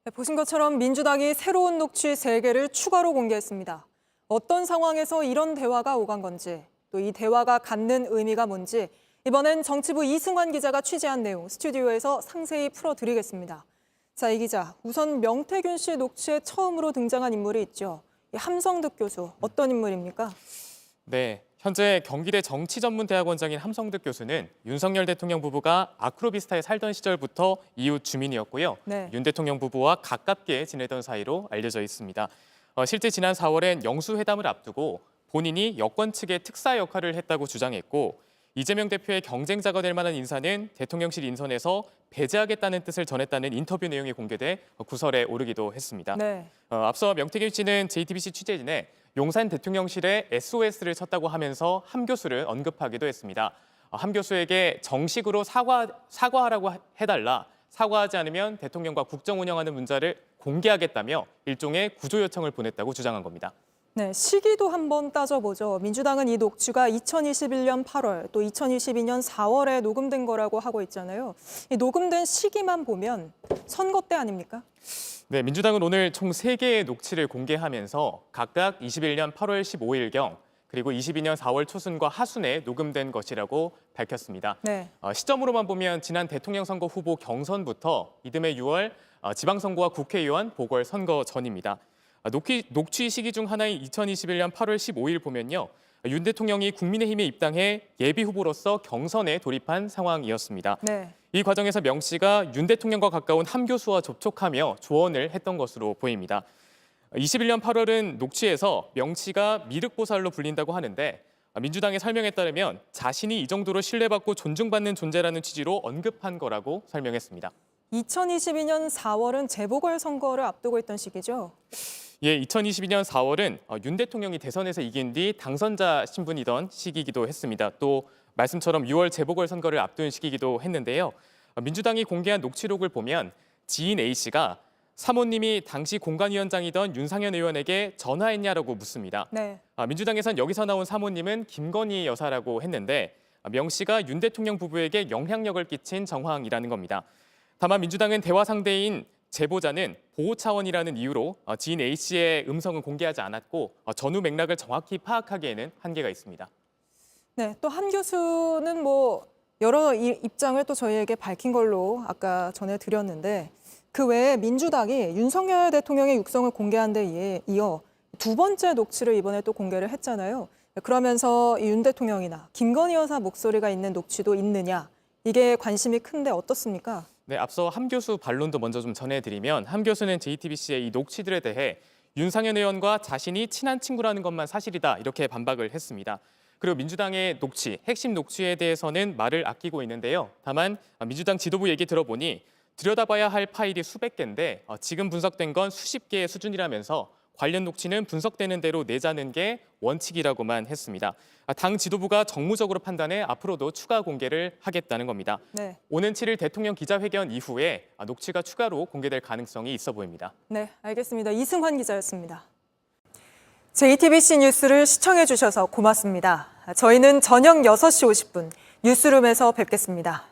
네, 보신 것처럼 민주당이 새로운 녹취 3개를 추가로 공개했습니다. 어떤 상황에서 이런 대화가 오간 건지, 또 이 대화가 갖는 의미가 뭔지 이번엔 정치부 이승환 기자가 취재한 내용 스튜디오에서 상세히 풀어드리겠습니다. 자, 이 기자, 우선 명태균 씨 녹취에 처음으로 등장한 인물이 있죠. 이 함성득 교수, 어떤 인물입니까? 네, 현재 경기대 정치전문대학원장인 함성득 교수는 윤석열 대통령 부부가 아크로비스타에 살던 시절부터 이웃 주민이었고요. 네. 윤 대통령 부부와 가깝게 지내던 사이로 알려져 있습니다. 실제 지난 4월엔 영수회담을 앞두고 본인이 여권 측의 특사 역할을 했다고 주장했고, 이재명 대표의 경쟁자가 될 만한 인사는 대통령실 인선에서 배제하겠다는 뜻을 전했다는 인터뷰 내용이 공개돼 구설에 오르기도 했습니다. 네. 앞서 명태균 씨는 JTBC 취재진에 용산 대통령실에 SOS를 쳤다고 하면서 함 교수를 언급하기도 했습니다. 함 교수에게 정식으로 사과하라고 해달라, 사과하지 않으면 대통령과 국정 운영하는 문제를 공개하겠다며 일종의 구조 요청을 보냈다고 주장한 겁니다. 네, 시기도 한번 따져보죠. 민주당은 이 녹취가 2021년 8월 또 2022년 4월에 녹음된 거라고 하고 있잖아요. 이 녹음된 시기만 보면 선거 때 아닙니까? 네, 민주당은 오늘 총 3개의 녹취를 공개하면서 각각 21년 8월 15일경 그리고 22년 4월 초순과 하순에 녹음된 것이라고 밝혔습니다. 네. 시점으로만 보면 지난 대통령 선거 후보 경선부터 이듬해 6월 지방선거와 국회의원 보궐선거 전입니다. 녹취 시기 중 하나인 2021년 8월 15일 보면요. 윤 대통령이 국민의힘에 입당해 예비 후보로서 경선에 돌입한 상황이었습니다. 네. 이 과정에서 명 씨가 윤 대통령과 가까운 함 교수와 접촉하며 조언을 했던 것으로 보입니다. 21년 8월은 녹취에서 명 씨가 미륵보살로 불린다고 하는데, 민주당의 설명에 따르면 자신이 이 정도로 신뢰받고 존중받는 존재라는 취지로 언급한 거라고 설명했습니다. 2022년 4월은 재보궐선거를 앞두고 있던 시기죠? 예, 2022년 4월은 윤 대통령이 대선에서 이긴 뒤 당선자 신분이던 시기이기도 했습니다. 또 말씀처럼 6월 재보궐선거를 앞둔 시기이기도 했는데요. 민주당이 공개한 녹취록을 보면 지인 A씨가 사모님이 당시 공관위원장이던 윤상현 의원에게 전화했냐라고 묻습니다. 네. 민주당에선 여기서 나온 사모님은 김건희 여사라고 했는데, 명 씨가 윤 대통령 부부에게 영향력을 끼친 정황이라는 겁니다. 다만 민주당은 대화 상대인 제보자는 보호 차원이라는 이유로 지인 A씨의 음성은 공개하지 않았고, 전후 맥락을 정확히 파악하기에는 한계가 있습니다. 네, 또 함 교수는 여러 입장을 또 저희에게 밝힌 걸로 아까 전해드렸는데, 그 외에 민주당이 윤석열 대통령의 육성을 공개한 데 이어 2번째 녹취를 이번에 또 공개를 했잖아요. 그러면서 윤 대통령이나 김건희 여사 목소리가 있는 녹취도 있느냐, 이게 관심이 큰데 어떻습니까? 네, 앞서 함 교수 반론도 먼저 좀 전해드리면, 함 교수는 JTBC의 이 녹취들에 대해 윤상현 의원과 자신이 친한 친구라는 것만 사실이다, 이렇게 반박을 했습니다. 그리고 민주당의 녹취, 핵심 녹취에 대해서는 말을 아끼고 있는데요. 다만 민주당 지도부 얘기 들어보니 들여다봐야 할 파일이 수백 개인데 지금 분석된 건 수십 개의 수준이라면서 관련 녹취는 분석되는 대로 내자는 게 원칙이라고만 했습니다. 당 지도부가 정무적으로 판단해 앞으로도 추가 공개를 하겠다는 겁니다. 네. 오는 7일 대통령 기자회견 이후에 녹취가 추가로 공개될 가능성이 있어 보입니다. 네, 알겠습니다. 이승환 기자였습니다. JTBC 뉴스를 시청해 주셔서 고맙습니다. 저희는 저녁 6시 50분 뉴스룸에서 뵙겠습니다.